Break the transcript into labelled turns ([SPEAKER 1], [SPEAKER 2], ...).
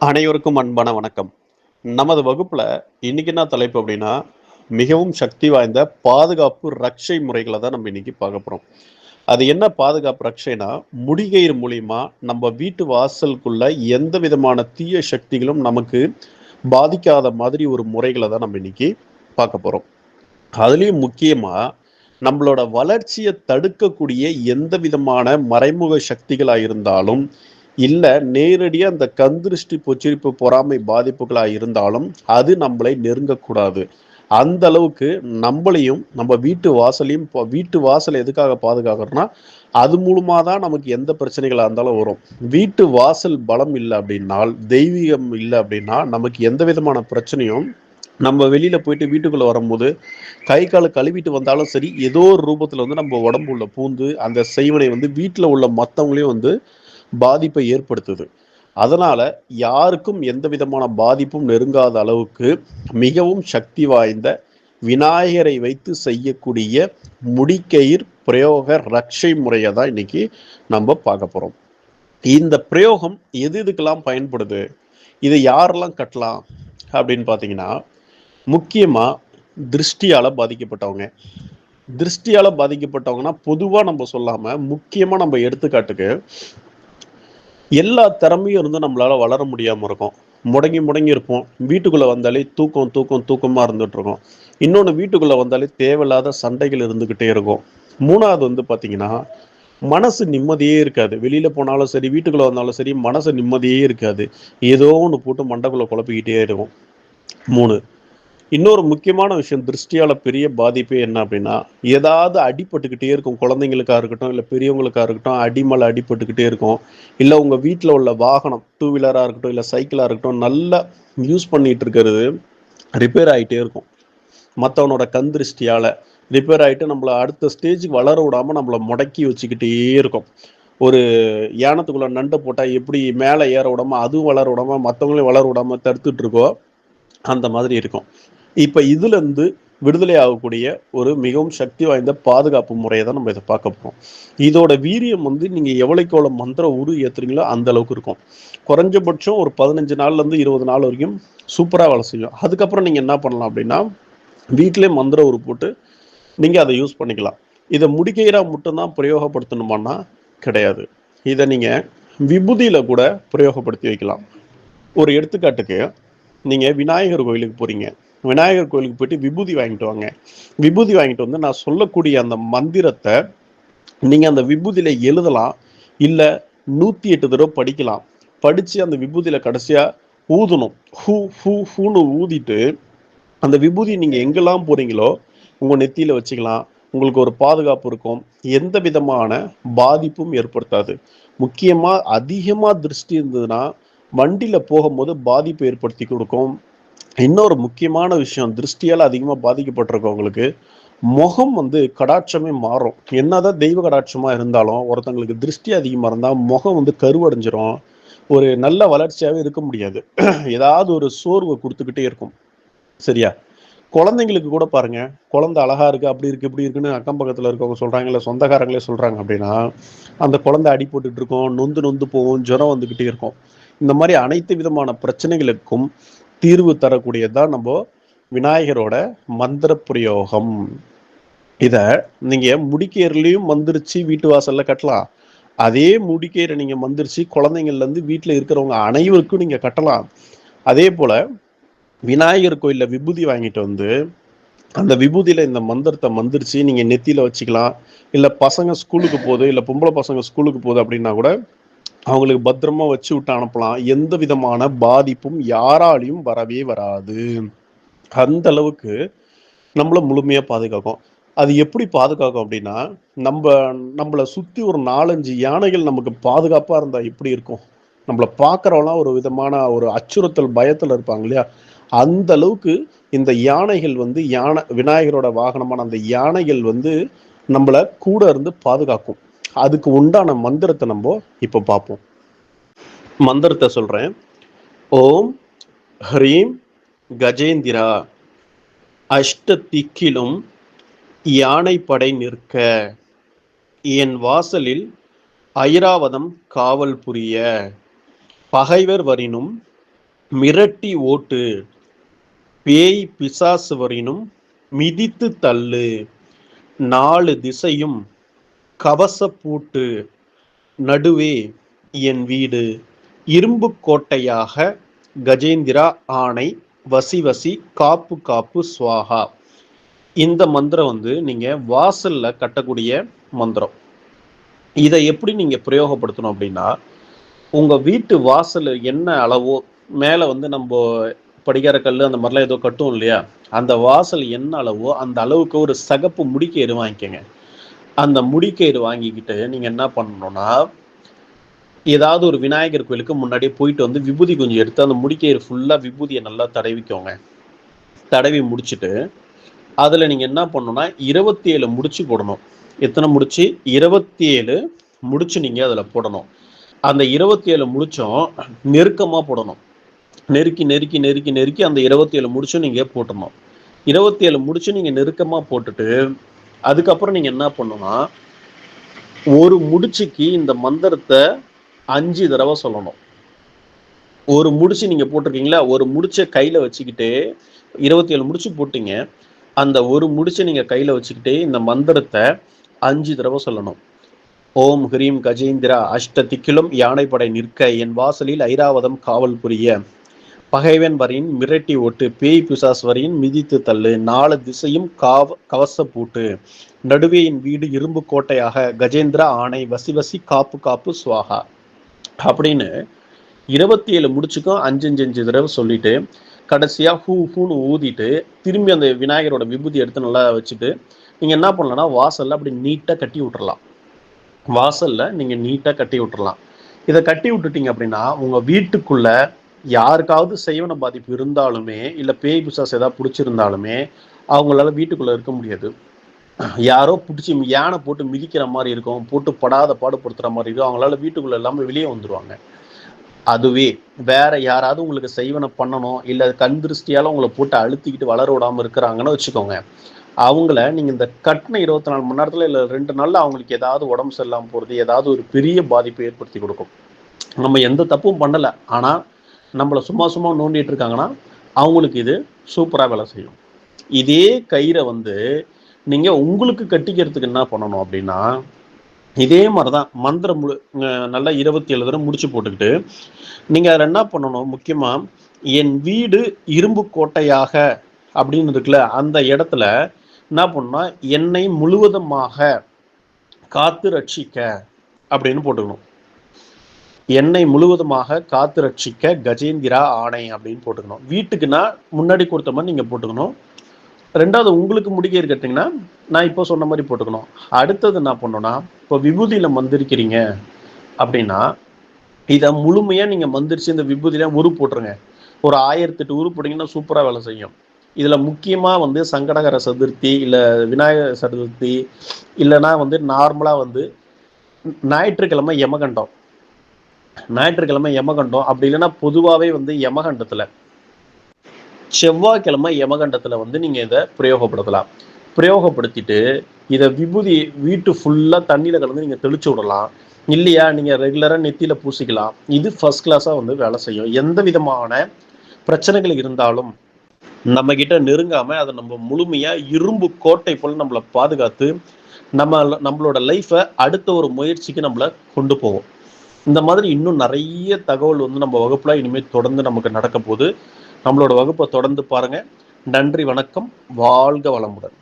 [SPEAKER 1] அனைவருக்கும் அன்பான வணக்கம். நமது வகுப்புல இன்னைக்கு என்ன தலைப்பு அப்படின்னா, மிகவும் சக்தி வாய்ந்த பாதுகாப்பு ரக்ஷை முறைகளை தான் நம்ம இன்னைக்கு பார்க்க போறோம். அது என்ன பாதுகாப்பு ரக்ஷைனா, முடிகயிறு மூலியமா நம்ம வீட்டு வாசலுக்குள்ள எந்த விதமான தீய சக்திகளும் நமக்கு பாதிக்காத மாதிரி ஒரு முறைகளை தான் நம்ம இன்னைக்கு பார்க்க போறோம். அதுலயும் முக்கியமா நம்மளோட வளர்ச்சியை தடுக்கக்கூடிய எந்த விதமான மறைமுக சக்திகளா இருந்தாலும், இல்ல நேரடியா அந்த கந்திருஷ்டி பொச்சிரிப்பு பொறாமை பாதிப்புகளா இருந்தாலும் அது நம்மளை நெருங்கக்கூடாது. அந்த அளவுக்கு நம்மளையும் நம்ம வீட்டு வாசலையும் வீட்டு வாசலை எதுக்காக பாதுகாக்கிறோம்னா, அது மூலமா தான் நமக்கு எந்த பிரச்சனைகளா இருந்தாலும் வரும். வீட்டு வாசல் பலம் இல்லை அப்படின்னால், தெய்வீகம் இல்லை அப்படின்னா நமக்கு எந்த விதமான பிரச்சனையும் நம்ம வெளியில போயிட்டு வீட்டுக்குள்ள வரும்போது கை காலை கழுவிட்டு வந்தாலும் சரி, ஏதோ ஒரு ரூபத்துல வந்து நம்ம உடம்பு உள்ள பூந்து அந்த செய்வனை வந்து வீட்டுல உள்ள மத்தவங்களையும் வந்து பாதிப்பை ஏற்படுத்துது. அதனால யாருக்கும் எந்த விதமான பாதிப்பும் நெருங்காத அளவுக்கு மிகவும் சக்தி வாய்ந்த விநாயகரை வைத்து செய்யக்கூடிய முடிக்கயிர் பிரயோக ரக்ஷை முறையை தான் இன்னைக்கு நம்ம பார்க்க போறோம். இந்த பிரயோகம் எது எதுக்கெல்லாம் பயன்படுது, இதை யாரெல்லாம் கட்டலாம் அப்படின்னு பார்த்தீங்கன்னா, முக்கியமா திருஷ்டியால பாதிக்கப்பட்டவங்க. திருஷ்டியால பாதிக்கப்பட்டவங்கன்னா பொதுவா நம்ம சொல்லாம முக்கியமா நம்ம எடுத்துக்காட்டுக்கு, எல்லா திறமையும் இருந்து நம்மளால வளர முடியாம இருக்கும். முடங்கி முடங்கி இருப்போம். வீட்டுக்குள்ள வந்தாலே தூக்கம் தூக்கம் தூக்கமா இருந்துட்டு இருக்கோம். இன்னொன்று, வீட்டுக்குள்ள வந்தாலே தேவையில்லாத சண்டைகள் இருந்துகிட்டே இருக்கும். மூணாவது வந்து பாத்தீங்கன்னா, மனசு நிம்மதியே இருக்காது. வெளியில போனாலும் சரி, வீட்டுக்குள்ள வந்தாலும் சரி, மனசு நிம்மதியே இருக்காது. ஏதோ ஒன்று போட்டு மண்டைக்குள்ள குழப்பிக்கிட்டே இருக்கும். மூணு, இன்னொரு முக்கியமான விஷயம், திருஷ்டியால பெரிய பாதிப்பே என்ன அப்படின்னா, ஏதாவது அடிபட்டுக்கிட்டே இருக்கும். குழந்தைங்களுக்கா இருக்கட்டும், இல்லை பெரியவங்களுக்கா இருக்கட்டும், அடிமலை அடிபட்டுக்கிட்டே இருக்கும். இல்லை உங்க வீட்டில் உள்ள வாகனம், டூ வீலரா இருக்கட்டும், இல்லை சைக்கிளா இருக்கட்டும், நல்லா யூஸ் பண்ணிட்டு இருக்கிறது ரிப்பேர் ஆகிட்டே இருக்கும். மற்றவனோட கண் திருஷ்டியால ரிப்பேர் ஆகிட்டு நம்மளை அடுத்த ஸ்டேஜுக்கு வளர விடாம நம்மளை முடக்கி வச்சுக்கிட்டே இருக்கும். ஒரு யானத்துக்குள்ள நண்டை போட்டா எப்படி மேலே ஏற விடாம அதுவும் வளர விடாம மற்றவங்களையும் வளர விடாம தடுத்துட்டு இருக்கோ, அந்த மாதிரி இருக்கும். இப்ப இதுல இருந்து விடுதலை ஆகக்கூடிய ஒரு மிகவும் சக்தி வாய்ந்த பாதுகாப்பு முறையை தான் நம்ம இதை பார்க்க போறோம். இதோட வீரியம் வந்து நீங்க எவ்வளவுக்கு எவ்வளவு மந்திர உரு ஏத்துறீங்களோ அந்த அளவுக்கு இருக்கும். குறைஞ்சபட்சம் ஒரு 15 நாள்ல இருந்து 20 நாள் வரைக்கும் சூப்பரா வேலை செய்யும். அதுக்கப்புறம் நீங்க என்ன பண்ணலாம் அப்படின்னா, வீட்டிலே மந்திர உரு போட்டு நீங்க அதை யூஸ் பண்ணிக்கலாம். இதை முடிக்கயிறா மட்டும்தான் பிரயோகப்படுத்தணுமானா கிடையாது. இதை நீங்க விபூதியில கூட பிரயோகப்படுத்தி வைக்கலாம். ஒரு எடுத்துக்காட்டுக்கு, நீங்க விநாயகர் கோயிலுக்கு போறீங்க. விநாயகர் கோயிலுக்கு போயிட்டு விபூதி வாங்கிட்டு வாங்க. விபூதி வாங்கிட்டு வந்து நான் சொல்லக்கூடிய அந்த மந்திரத்தை நீங்க அந்த விபூதியில எழுதலாம். இல்ல 108 தடவை படிக்கலாம். படிச்சு அந்த விபூதியில கடைசியா ஊதணும். ஹூ ஹூ ஹூன்னு ஊதிட்டு அந்த விபூதி நீங்க எங்கெல்லாம் போறீங்களோ உங்க நெத்தியில வச்சுக்கலாம். உங்களுக்கு ஒரு பாதுகாப்பு இருக்கும். எந்த விதமான பாதிப்பும் ஏற்படுத்தாது. முக்கியமா அதிகமா திருஷ்டி இருந்ததுன்னா வண்டியில போகும்போது பாதிப்பு ஏற்படுத்தி கொடுக்கும். இன்னொரு முக்கியமான விஷயம், திருஷ்டியால் அதிகமாக பாதிக்கப்பட்டிருக்கவங்களுக்கு முகம் வந்து கடாட்சமே மாறும். என்னதான் தெய்வ கடாட்சமா இருந்தாலும் ஒருத்தங்களுக்கு திருஷ்டி அதிகமாக இருந்தால் முகம் வந்து கருவடைஞ்சிரும். ஒரு நல்ல வளர்ச்சியாகவே இருக்க முடியாது. ஏதாவது ஒரு சோர்வை கொடுத்துக்கிட்டே இருக்கும். சரியா? குழந்தைங்களுக்கு கூட பாருங்க, குழந்தை அழகா இருக்கு, அப்படி இருக்கு, இப்படி இருக்குன்னு அக்கம் பக்கத்தில் இருக்கவங்க சொல்றாங்க, இல்லை சொந்தக்காரங்களே சொல்றாங்க அப்படின்னா, அந்த குழந்தை அடி போட்டுட்டு இருக்கும், நொந்து நொந்து போகும், ஜுரம் வந்துகிட்டே இருக்கும். இந்த மாதிரி அனைத்து விதமான பிரச்சனைகளுக்கும் தீர்வு தரக்கூடியதுதான் நம்ம விநாயகரோட மந்திர பிரயோகம். இத நீங்க முடிக்கேர்லயும் மந்திரிச்சு வீட்டு வாசல்ல கட்டலாம். அதே முடிக்கேரை நீங்க மந்திரிச்சு குழந்தைங்கள்ல இருந்து வீட்டுல இருக்கிறவங்க அனைவருக்கும் நீங்க கட்டலாம். அதே போல விநாயகர் கோயில்ல விபூதி வாங்கிட்டு வந்து அந்த விபூதியில இந்த மந்திரத்தை மந்திரிச்சு நீங்க நெத்தியில வச்சுக்கலாம். இல்ல பசங்க ஸ்கூலுக்கு போகுது, இல்ல பொம்பளை பசங்க ஸ்கூலுக்கு போகுது அப்படின்னா கூட அவங்களுக்கு பத்திரமா வச்சு விட்டு அனுப்பலாம். எந்த விதமான பாதிப்பும் யாராலையும் வரவே வராது. அந்த அளவுக்கு நம்மள முழுமையா பாதுகாக்கும். அது எப்படி பாதுகாக்கும் அப்படின்னா, நம்ம நம்மளை சுத்தி ஒரு 4-5 யானைகள் நமக்கு பாதுகாப்பா இருந்தா எப்படி இருக்கும்? நம்மளை பார்க்கறவெல்லாம் ஒரு விதமான ஒரு அச்சுறுத்தல் பயத்துல இருப்பாங்க இல்லையா? அந்த அளவுக்கு இந்த யானைகள் வந்து விநாயகரோட வாகனமான அந்த யானைகள் வந்து நம்மள கூட இருந்து பாதுகாக்கும். அதுக்கு உண்டான மந்திரத்தை நம்ம இப்ப பார்ப்போம். மந்திரத்தை சொல்றேன். ஓம் ஹ்ரீம் கஜேந்திரா அஷ்ட திக்கிலும் யானை படை நிற்க, என் வாசலில் ஐராவதம் காவல் புரிய, பகைவர் வரினும் மிரட்டி ஓட்டு, பேய் பிசாசு வரினும் மிதித்து தள்ளு, 4 திசையும் கவச பூட்டு, நடுவே என் வீடு இரும்பு கோட்டையாக, கஜேந்திரா ஆணை, வசி வசி காப்பு காப்பு ஸ்வாஹா. இந்த மந்திரம் வந்து நீங்க வாசல்ல கட்டக்கூடிய மந்திரம். இதை எப்படி நீங்க பிரயோகப்படுத்தணும் அப்படின்னா, உங்க வீட்டு வாசல் என்ன அளவோ, மேல வந்து நம்ம படிக்கார கல் அந்த மாதிரிலாம் ஏதோ கட்டும் இல்லையா, அந்த வாசல் என்ன அளவோ அந்த அளவுக்கு ஒரு சகப்பு முடிக்கயிறு வாங்கிக்கோங்க. அந்த முடிக்கயிறு வாங்கிக்கிட்டு நீங்க என்ன பண்ணணும்னா, ஏதாவது ஒரு விநாயகர் கோயிலுக்கு முன்னாடியே போயிட்டு வந்து விபூதி கொஞ்சம் எடுத்து அந்த முடிக்கயிறு ஃபுல்லா விபூதியை நல்லா தடவிக்கோங்க. தடவி முடிச்சுட்டு அதுல நீங்க என்ன பண்ணணும்னா 27 முடிச்சு போடணும். எத்தனை முடிச்சு? 27 முடிச்சு நீங்க அதுல போடணும். அந்த 27 முடிச்சும் நெருக்கமா போடணும். நெருக்கி நெருக்கி நெருக்கி நெருக்கி அந்த 27 முடிச்சும் நீங்க போட்டணும். 27 முடிச்சு நீங்க நெருக்கமா போட்டுட்டு அதுக்கப்புறம் நீங்க என்ன பண்ணணும்னா, ஒரு முடிச்சுக்கு இந்த மந்திரத்தை 5 தடவை சொல்லணும். ஒரு முடிச்சு நீங்க போட்டிருக்கீங்களா, ஒரு முடிச்ச கையில வச்சுக்கிட்டு 27 முடிச்சு போட்டீங்க. அந்த ஒரு முடிச்ச நீங்க கையில வச்சுக்கிட்டு இந்த மந்திரத்தை 5 தடவை சொல்லணும். ஓம் ஹ்ரீம் கஜேந்திரா அஷ்டதிக்கிலும் யானைப்படை நிற்க, என் வாசலில் ஐராவதம் காவல் புரிய, பகைவன் வரின் மிரட்டி ஓட்டு, பேய் பிசாஸ் வரின் மிதித்து தள்ளு, 4 திசையும் கவச பூட்டு, நடுவே என் வீடு இரும்பு கோட்டையாக, கஜேந்திரா ஆணை, வசி வசி காப்பு காப்பு ஸ்வாஹா அப்படின்னு 27 முடிச்சுக்கும் 5 தடவை சொல்லிட்டு கடைசியா ஹூன்னு ஊதிட்டு திரும்பி அந்த விநாயகரோட விபூதி எடுத்து நல்லா வச்சுட்டு நீங்க என்ன பண்ணலாம்னா, வாசல்ல அப்படி நீட்டா கட்டி விட்டுறலாம். வாசல்ல நீங்க நீட்டா கட்டி விட்டுறலாம். இதை கட்டி விட்டுட்டீங்க அப்படின்னா உங்க வீட்டுக்குள்ள யாருக்காவது செய்வன பாதிப்பு இருந்தாலுமே, இல்ல பேய் பிசாசு ஏதாவது பிடிச்சிருந்தாலுமே அவங்களால வீட்டுக்குள்ள இருக்க முடியாது. யாரோ பிடிச்சி யானை போட்டு மிதிக்கிற மாதிரி இருக்கும், போட்டு படாத பாடுபடுத்துற மாதிரி இருக்கும், அவங்களால வீட்டுக்குள்ள எல்லாமே வெளியே வந்துருவாங்க. அதுவே வேற யாராவது உங்களுக்கு செய்வன பண்ணணும், இல்ல கண் திருஷ்டியால உங்களை போட்டு அழுத்திக்கிட்டு வளர விடாம இருக்கிறாங்கன்னு வச்சுக்கோங்க, அவங்கள நீங்க இந்த கட்டின 24 மணி நேரத்துல இல்ல 2 நாள்ல அவங்களுக்கு ஏதாவது உடம்பு சரியில்லாம போறது, ஏதாவது ஒரு பெரிய பாதிப்பை ஏற்படுத்தி கொடுக்கும். நம்ம எந்த தப்பும் பண்ணல, ஆனா நம்மள சும்மா சும்மா நோண்டிட்டு இருக்காங்கன்னா அவங்களுக்கு இது சூப்பரா வேலை செய்யும். இதே கயிறை வந்து நீங்க உங்களுக்கு கட்டிக்கிறதுக்கு என்ன பண்ணணும் அப்படின்னா, இதே மாதிரிதான் மந்திரம் நல்லா 27 தடவை முடிச்சு போட்டுக்கிட்டு நீங்க அதில் என்ன பண்ணணும், முக்கியமா என் வீடு இரும்பு கோட்டையாக அப்படின்னு இருக்குல்ல, அந்த இடத்துல என்ன பண்ணணும்னா, என்னை முழுவதுமாக காத்து ரட்சிக்க அப்படின்னு போட்டுக்கணும். என்னை முழுவதுமாக காத்து ரட்சிக்க கஜேந்திரா ஆணை அப்படின்னு போட்டுக்கணும். வீட்டுக்குன்னா முன்னாடி கொடுத்த மாதிரி நீங்க போட்டுக்கணும். 2வது உங்களுக்கு முடிக்கயிறு கட்டிங்கன்னா நான் இப்போ சொன்ன மாதிரி போட்டுக்கணும். அடுத்தது என்ன பண்ணணும்னா, இப்போ விபூதியில மந்திரிக்கிறீங்க அப்படின்னா இதை முழுமையா நீங்க மந்திரிச்சு இந்த விபூதியில உரு போட்டுருங்க. ஒரு 1008 உரு போட்டீங்கன்னா சூப்பரா வேலை செய்யும். இதுல முக்கியமா வந்து சங்கடகர சதுர்த்தி, இல்ல விநாயகர் சதுர்த்தி, இல்லைன்னா வந்து நார்மலா வந்து ஞாயிற்றுக்கிழமை யமகண்டம், ஞாயிற்றுக்கிழமை யமகண்டம், அப்படி இல்லைன்னா பொதுவாகவே வந்து யமகண்டத்துல செவ்வாய்க்கிழமை யமகண்டத்துல வந்து நீங்க இதை பிரயோகப்படுத்தலாம். பிரயோகப்படுத்திட்டு இதை விபூதி வீட்டு ஃபுல்லா தண்ணியில கலந்து நீங்க தெளிச்சு விடலாம். இல்லையா நீங்க ரெகுலரா நெத்தியில பூசிக்கலாம். இது ஃபர்ஸ்ட் கிளாஸா வந்து வேலை செய்யும். எந்த விதமான பிரச்சனைகள் இருந்தாலும் நம்ம கிட்ட நெருங்காம அதை நம்ம முழுமையா இரும்பு கோட்டை போல நம்மளை பாதுகாத்து நம்மளோட லைஃபை அடுத்த ஒரு முயற்சிக்கு நம்மளை கொண்டு போவோம். இந்த மாதிரி இன்னும் நிறைய தகவல் வந்து நம்ம வகுப்புல இனிமேல் தொடர்ந்து நமக்கு நடக்க போகுது. நம்மளோட வகுப்பை தொடர்ந்து பாருங்க. நன்றி, வணக்கம், வாழ்க வளமுடன்.